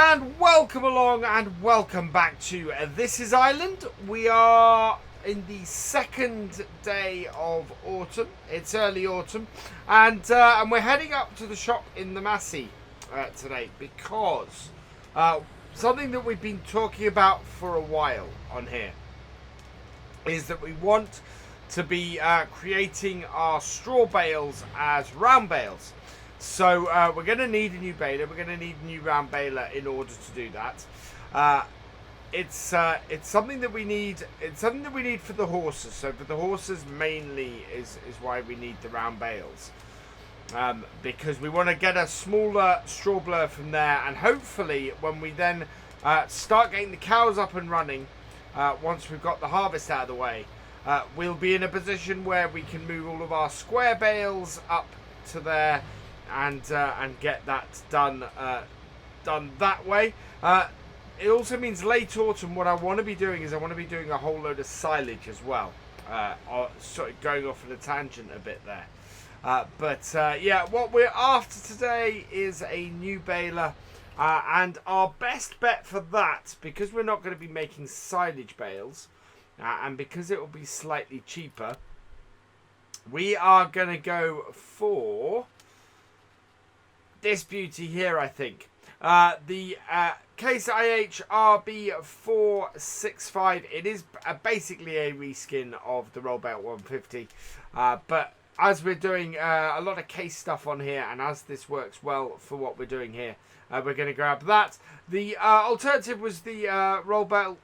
And welcome along and welcome back to This Is Ireland. We are in the second day of autumn. It's early autumn, and we're heading up to the shop in the Massey today because something that we've been talking about for a while on here is that we want to be creating our straw bales as round bales. So we're going to need a new baler. We're going to need a new round baler in order to do that. It's something that we need. It's something that we need for the horses. So for the horses mainly is why we need the round bales, because we want to get a smaller straw blur from there, and hopefully when we then start getting the cows up and running, once we've got the harvest out of the way, we'll be in a position where we can move all of our square bales up to there. And get that done that way. It also means late autumn. What I want to be doing is I want to be doing a whole load of silage as well. Sort of going off on a tangent a bit there. Yeah, what we're after today is a new baler, and our best bet for that, because we're not going to be making silage bales, and because it will be slightly cheaper, we are going to go for this beauty here, I think. The Case IH RB465. It is basically a reskin of the Rollback 150. But as we're doing a lot of case stuff on here, and as this works well for what we're doing here, we're going to grab that. The alternative was the Roland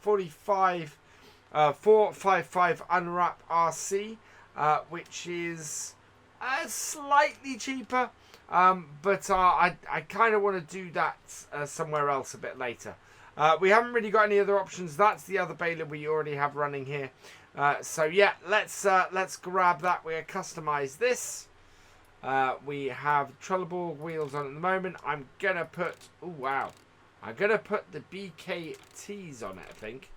455 Unwrap RC, which is slightly cheaper. But I kind of want to do that somewhere else a bit later. We haven't really got any other options. That's the other baler we already have running here. So yeah, let's grab that. We're going to customize this. We have trelleborg wheels on at the moment. I'm gonna put I'm gonna put the BKTs on it. I think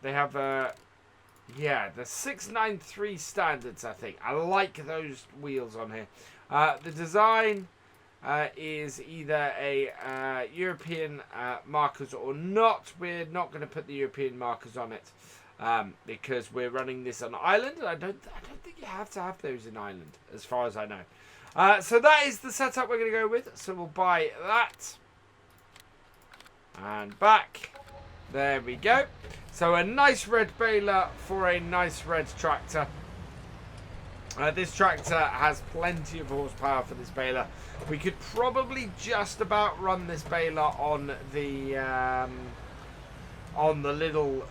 they have the 693 standards. I think I like those wheels on here. The design is either a European markers or not. We're not going to put the European markers on it because we're running this on Ireland. And I don't think you have to have those in Ireland, as far as I know. So that is the setup we're going to go with. So we'll buy that and back. There we go. So a nice red baler for a nice red tractor. This tractor has plenty of horsepower for this baler. We could probably just about run this baler on the little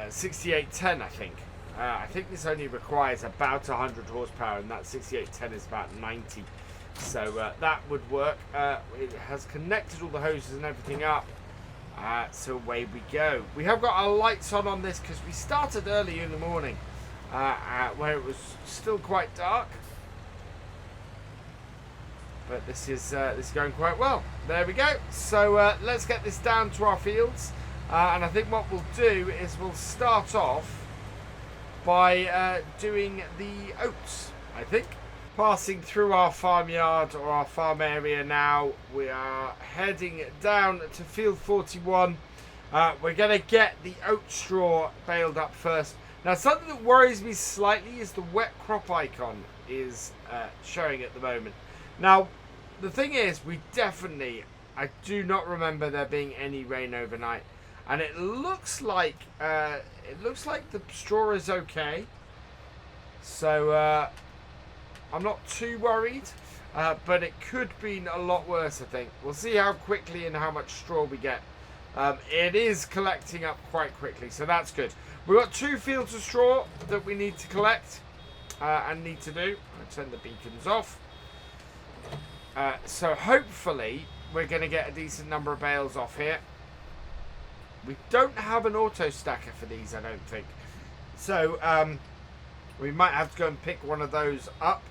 6810. I think this only requires about 100 horsepower, and that 6810 is about 90. So that would work. It has connected all the hoses and everything up. So away we go. We have got our lights on this because we started early in the morning. Where it was still quite dark, but this is going quite well. There we go. So let's get this down to our fields, and I think what we'll do is we'll start off by doing the oats. I think passing through our farmyard or our farm area now. We are heading down to field 41. We're going to get the oat straw baled up first. Now, something that worries me slightly is the wet crop icon is showing at the moment. Now, the thing is, I do not remember there being any rain overnight, and it looks like the straw is okay. So I'm not too worried, but it could be a lot worse. I think we'll see how quickly and how much straw we get. It is collecting up quite quickly, so that's good. We've got 2 fields of straw that we need to collect and need to do. I'll turn the beacons off. So hopefully we're going to get a decent number of bales off here. We don't have an auto stacker for these, I don't think. So we might have to go and pick one of those up.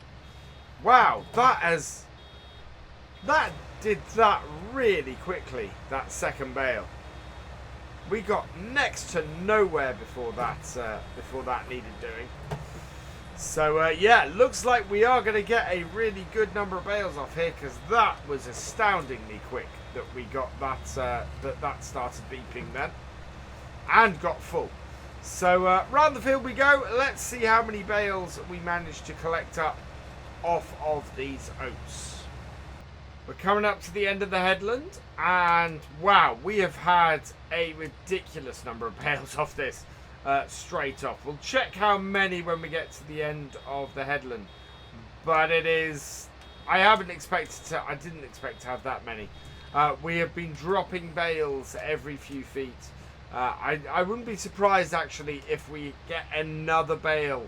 Wow, that did that really quickly, that second bale. We got next to nowhere before that needed doing. So yeah, looks like we are going to get a really good number of bales off here, because that was astoundingly quick that we got that that started beeping then and got full. So round the field we go. Let's see how many bales we managed to collect up off of these oats. We're coming up to the end of the headland, and wow, we have had a ridiculous number of bales off this. Straight off. We'll check how many when we get to the end of the headland, but it is, I didn't expect to have that many. We have been dropping bales every few feet. I wouldn't be surprised actually if we get another bale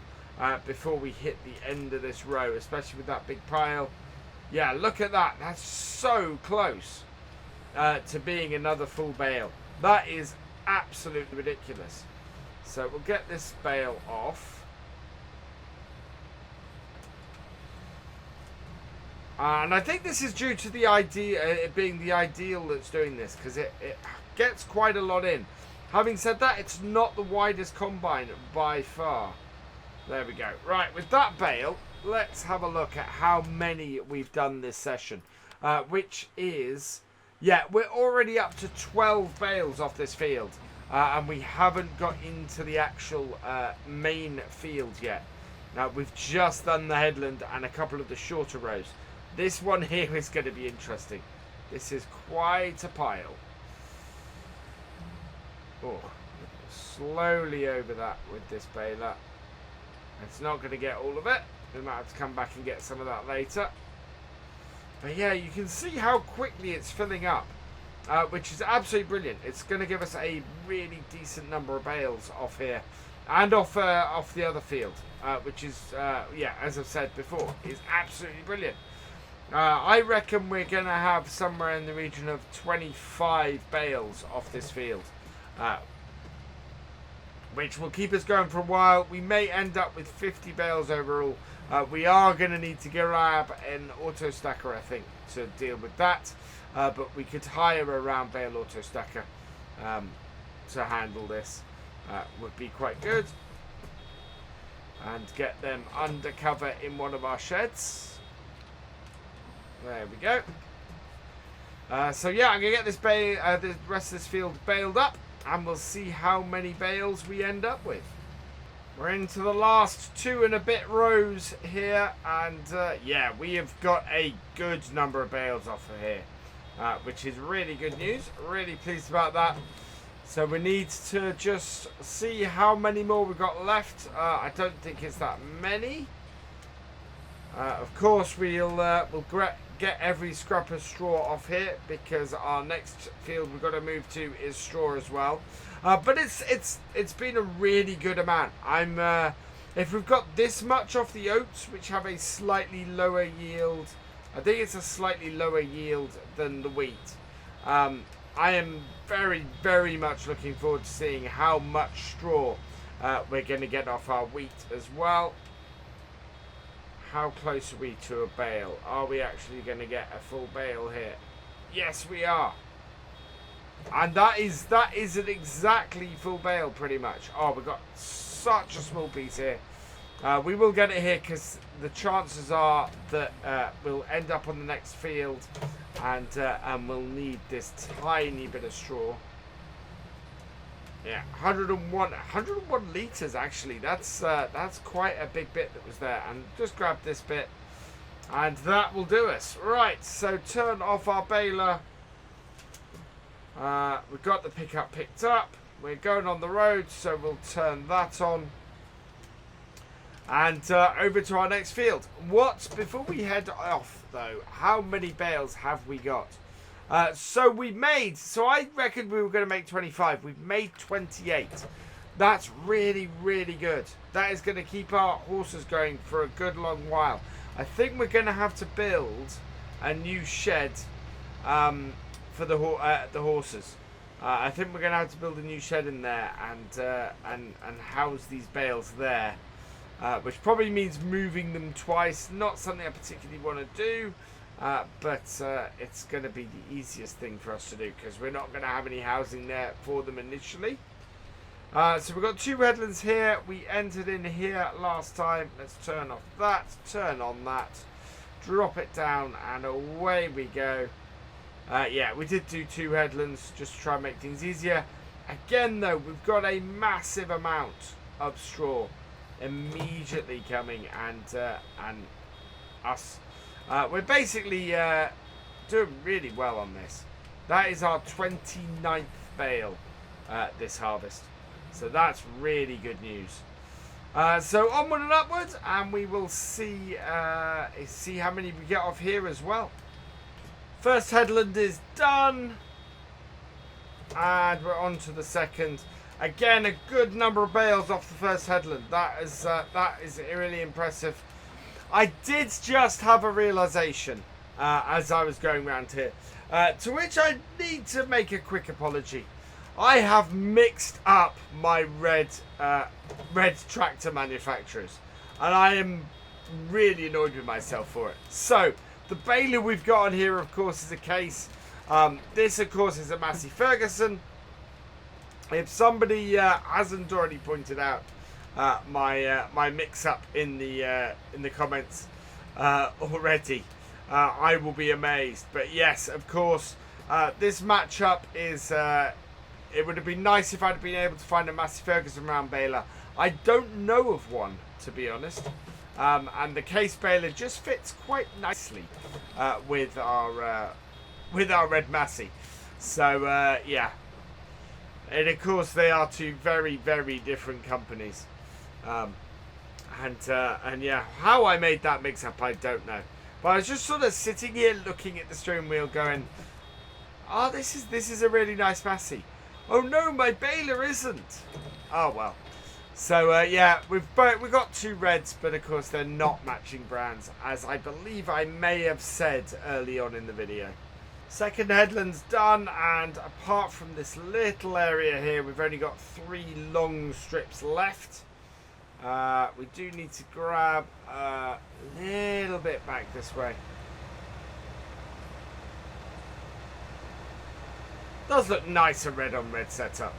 before we hit the end of this row, especially with that big pile. Yeah, look at that. That's so close to being another full bale. That is absolutely ridiculous. So we'll get this bale off. And I think this is due to the idea, it being the ideal that's doing this, because it gets quite a lot in. Having said that, it's not the widest combine by far. There we go. Right, with that bale, let's have a look at how many we've done this session. Which is, yeah, we're already up to 12 bales off this field. And we haven't got into the actual main field yet. Now, we've just done the headland and a couple of the shorter rows. This one here is going to be interesting. This is quite a pile. Oh, slowly over that with this baler. It's not going to get all of it. We might have to come back and get some of that later. But yeah, you can see how quickly it's filling up. Which is absolutely brilliant. It's going to give us a really decent number of bales off here, and off the other field, which is yeah, as I've said before, is absolutely brilliant. I reckon we're going to have somewhere in the region of 25 bales off this field, which will keep us going for a while. We may end up with 50 bales overall. We are going to need to grab an auto stacker, I think, to deal with that. But we could hire a round bale auto stacker to handle this. Would be quite good. And get them undercover in one of our sheds. There we go. So yeah, I'm going to get this the rest of this field baled up, and we'll see how many bales we end up with. We're into the last 2 and a bit rows here, and yeah, we have got a good number of bales off of here. Which is really good news. Really pleased about that. So we need to just see how many more we've got left. I don't think it's that many. Of course, we'll get every scrap of straw off here, because our next field we've got to move to is straw as well. But it's been a really good amount. If we've got this much off the oats, which have a slightly lower yield. I think it's a slightly lower yield than the wheat. I am very, very much looking forward to seeing how much straw we're going to get off our wheat as well. How close are we to a bale? Are we actually going to get a full bale here? Yes, we are. And that is an exactly full bale, pretty much. Oh, we've got such a small piece here. We will get it here, because the chances are that we'll end up on the next field, and we'll need this tiny bit of straw. Yeah, 101 litres actually. That's quite a big bit that was there. And just grab this bit, and that will do us. Right, so turn off our baler. We've got the pickup picked up. We're going on the road, so we'll turn that on. And over to our next field. Before we head off though, how many bales have we got? So I reckoned we were going to make 25. We've made 28. That's really, really good. That is going to keep our horses going for a good long while. I think we're going to have to build a new shed for the horses. I think we're going to have to build a new shed in there and house these bales there. Which probably means moving them twice. Not something I particularly want to do, but it's going to be the easiest thing for us to do, because we're not going to have any housing there for them initially. So we've got 2 headlands here. We entered in here last time. Let's turn off that, turn on that, drop it down, and away we go. Yeah, we did do 2 headlands just to try and make things easier. Again, though, we've got a massive amount of straw immediately coming, and us. We're basically doing really well on this. That is our 29th bale this harvest. So that's really good news. So onward and upwards, and we will see how many we get off here as well. First headland is done, and we're on to the second. Again, a good number of bales off the first headland. That is really impressive. I did just have a realization as I was going around here, to which I need to make a quick apology. I have mixed up my red tractor manufacturers, and I am really annoyed with myself for it. So the baler we've got on here, of course, is a case. This, of course, is a Massey Ferguson. If somebody hasn't already pointed out my mix-up in the comments already, I will be amazed. But yes, of course, this matchup is. It would have been nice if I'd been able to find a Massey Ferguson round baler. I don't know of one, to be honest. And the case baler just fits quite nicely with our red Massey. So yeah, and of course they are 2 very, very different companies. And yeah, how I made that mix up, I don't know. But I was just sort of sitting here looking at the steering wheel, going, "Oh, this is a really nice Massey. Oh no, my baler isn't." Oh well. So yeah, we've got 2 reds, but of course they're not matching brands, as I believe I may have said early on in the video. Second headland's done, and apart from this little area here, we've only got 3 long strips left. We do need to grab a little bit back this way. Does look nicer red on red setup,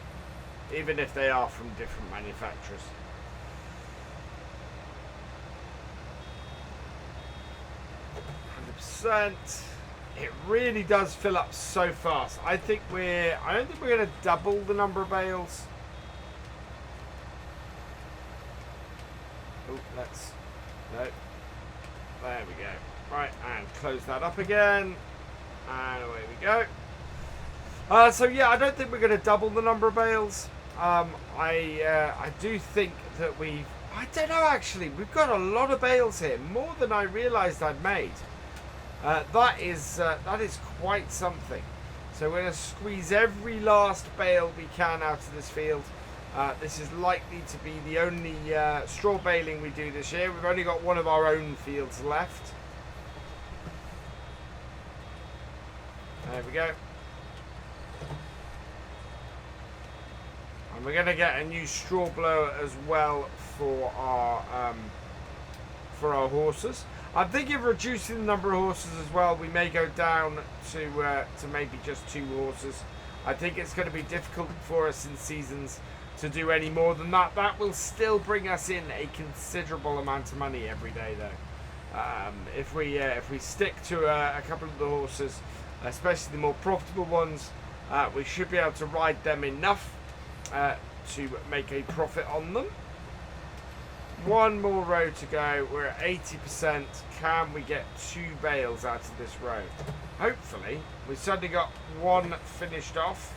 even if they are from different manufacturers. It really does fill up so fast. I don't think we're going to double the number of bales. Oh, no. There we go. Right, and close that up again, and away we go. So yeah, I don't think we're going to double the number of bales. I do think that I don't know actually, we've got a lot of bales here, more than I realised I'd made. That is quite something. So we're going to squeeze every last bale we can out of this field. This is likely to be the only straw baling we do this year. We've only got one of our own fields left. There we go. And we're going to get a new straw blower as well for our horses. I'm thinking of reducing the number of horses as well. We may go down to maybe just 2 horses. I think it's going to be difficult for us in seasons to do any more than that. That will still bring us in a considerable amount of money every day, though. If we stick to a couple of the horses, especially the more profitable ones, we should be able to ride them enough to make a profit on them. 1 more row to go. We're at 80%. Can we get 2 bales out of this row? Hopefully. We've suddenly got 1 finished off.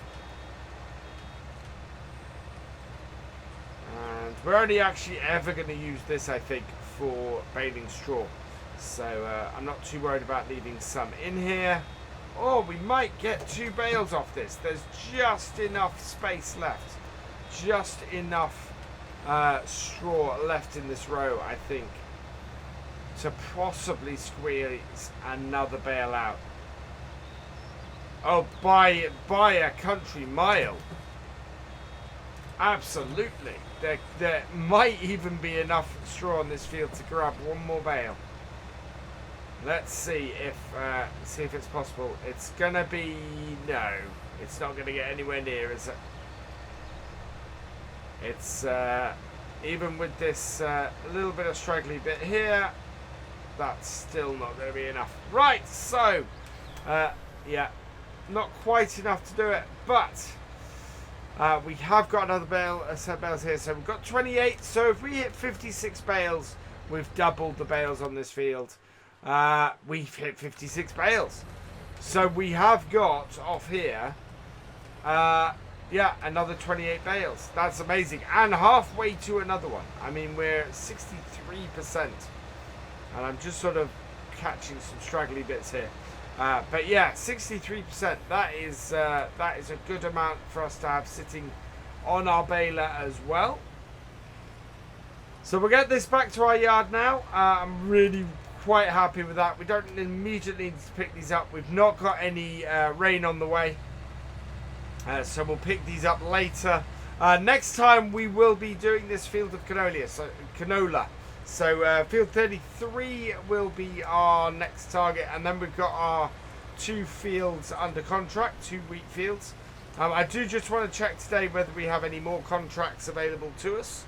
And we're only actually ever going to use this, I think, for baling straw. So I'm not too worried about leaving some in here. Oh, we might get 2 bales off this. There's just enough space left. Just enough straw left in this row, I think, to possibly squeeze another bale out. Oh, by a country mile. Absolutely. There might even be enough straw on this field to grab 1 more bale. Let's see if it's possible. It's gonna be no. It's not gonna get anywhere near, is it? It's even with this little bit of straggly bit here, that's still not going to be enough. Right, so yeah, not quite enough to do it, but we have got another set of bales here. So we've got 28. So if we hit 56 bales, we've doubled the bales on this field. We've hit 56 bales. So we have got off here, yeah, another 28 bales. That's amazing. And halfway to another one. I mean, we're at 63%. And I'm just sort of catching some straggly bits here. But yeah, 63%. That is a good amount for us to have sitting on our baler as well. So we'll get this back to our yard now. I'm really quite happy with that. We don't immediately need to pick these up. We've not got any rain on the way. So we'll pick these up later. Next time we will be doing this field of canola. So field 33 will be our next target, and then we've got our 2 fields under contract, 2 wheat fields. I do just want to check today whether we have any more contracts available to us,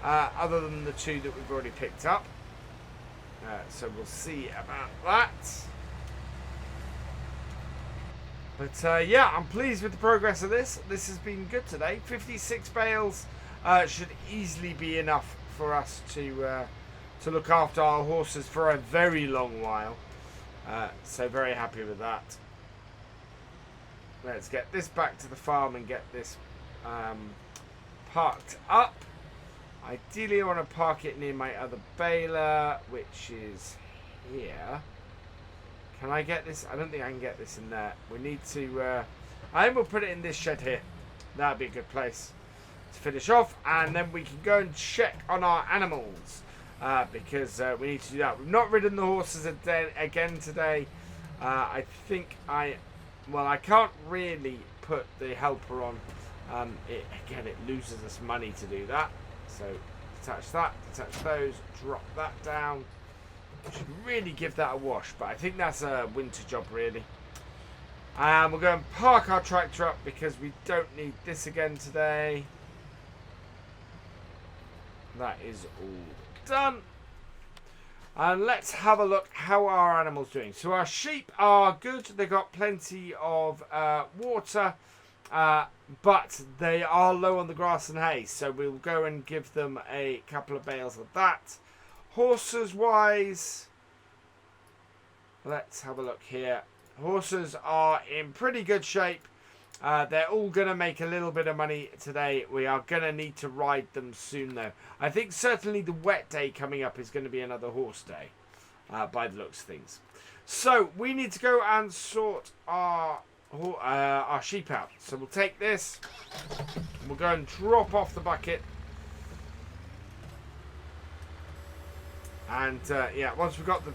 other than the 2 that we've already picked up. So we'll see about that. But yeah, I'm pleased with the progress of this. This has been good today. 56 bales should easily be enough for us to look after our horses for a very long while. So very happy with that. Let's get this back to the farm and get this parked up. Ideally, I want to park it near my other baler, which is here. Can I get this? I don't think I can get this in there. We need to... I think we'll put it in this shed here. That'd be a good place to finish off, and then we can go and check on our animals, because we need to do that. We've not ridden the horses again today. I think well, I can't really put the helper on. Again, it loses us money to do that. So detach that, detach those, drop that down. Should really give that a wash, but I think that's a winter job really. And we'll go and park our tractor up because we don't need this again today. That is all done. And let's have a look how our animals doing. So our sheep are good. They've got plenty of water, but they are low on the grass and hay. So we'll go and give them a couple of bales of that. Horses wise, let's have a look here. Horses are in pretty good shape. They're all going to make a little bit of money today. We are going to need to ride them soon, though. I think certainly the wet day coming up is going to be another horse day, by the looks of things. So we need to go and sort our sheep out. So we'll take this. And we'll go and drop off the bucket. And yeah, once we've got the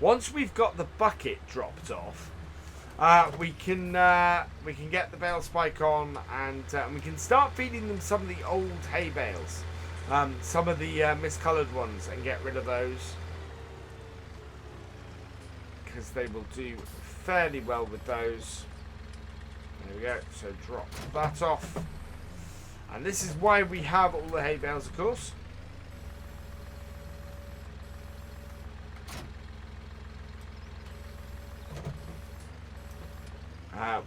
once we've got the bucket dropped off, we can get the bale spike on, and we can start feeding them some of the old hay bales, some of the miscoloured ones, and get rid of those because they will do fairly well with those. There we go. So drop that off, and this is why we have all the hay bales, of course.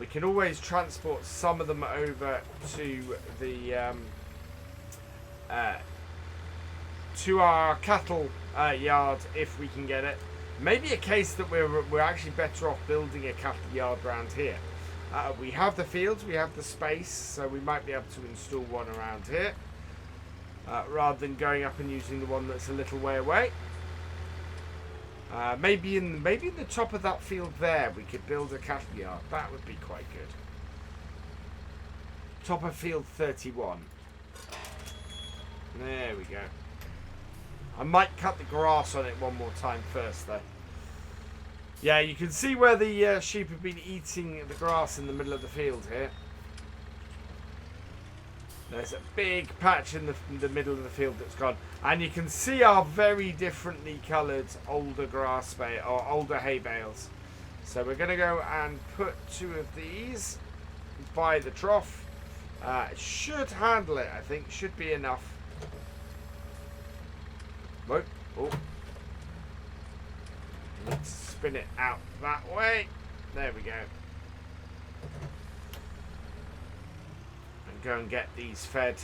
We can always transport some of them over to the to our cattle yard if we can get it. Maybe a case that we're actually better off building a cattle yard around here. We have the fields, we have the space, so we might be able to install one around here rather than going up and using the one that's a little way away. Maybe in the top of that field there, we could build a cattle yard. That would be quite good. Top of field 31. There we go. I might cut the grass on it one more time first, though. Yeah, you can see where the sheep have been eating the grass in the middle of the field here. There's a big patch in the middle of the field that's gone. And you can see our very differently coloured older grass bale, or older hay bales. So we're going to go and put 2 of these by the trough. It should handle it, I think. Should be enough. Whoa. Oh. Let's spin it out that way. There we go. And go and get these fed.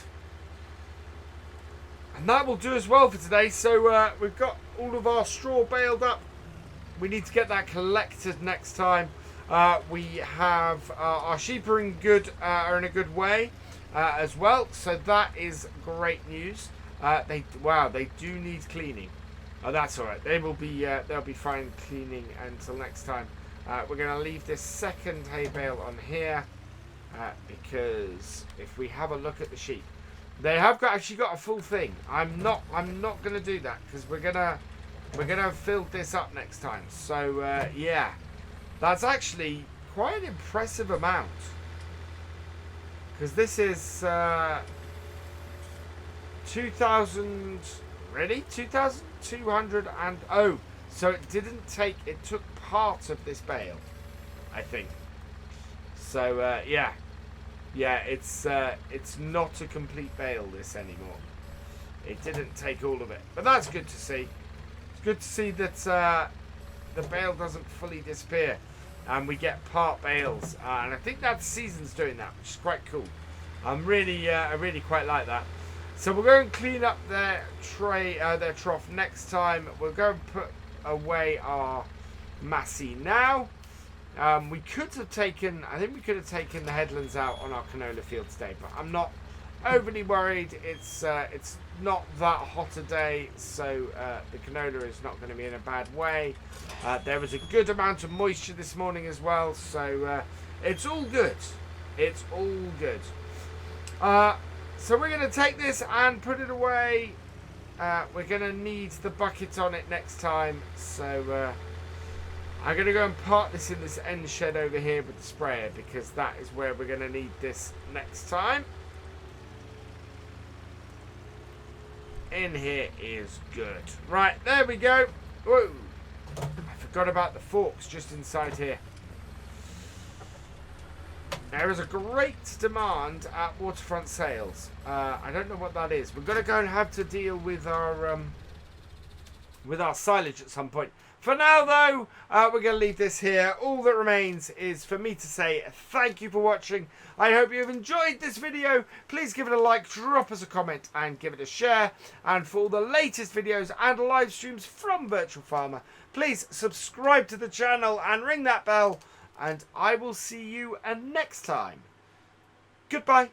And that will do as well for today. So we've got all of our straw baled up. We need to get that collected next time. We have our sheep are in a good way as well. So that is great news. They do need cleaning. Oh, that's all right. They'll be fine cleaning until next time. We're going to leave this second hay bale on here because if we have a look at the sheep, they have actually got a full thing. I'm not going to do that because we're gonna fill this up next time. So yeah, that's actually quite an impressive amount because this is 2,000. Really, 2,200 and so it didn't take. It took part of this bale, I think. So yeah. It's not a complete bale this anymore. It didn't take all of it, but that's good to see. It's good to see that the bale doesn't fully disappear, and we get part bales. And I think that season's doing that, which is quite cool. I really quite like that. So we'll go and clean up their their trough next time. We'll go and put away our massey now. We could have taken, I think we could have taken the headlands out on our canola field today, but I'm not overly worried. It's not that hot a day, so the canola is not going to be in a bad way. There was a good amount of moisture this morning as well, so it's all good. It's all good. So we're going to take this and put it away. We're going to need the bucket on it next time, so I'm going to go and park this in this end shed over here with the sprayer because that is where we're going to need this next time. In here is good. Right, there we go. Whoa. I forgot about the forks just inside here. There is a great demand at waterfront sales. I don't know what that is. We're going to go and have to deal with our silage at some point. For now, though, we're going to leave this here. All that remains is for me to say thank you for watching. I hope you have enjoyed this video. Please give it a like, drop us a comment, and give it a share. And for all the latest videos and live streams from Virtual Farmer, please subscribe to the channel and ring that bell. And I will see you next time. Goodbye.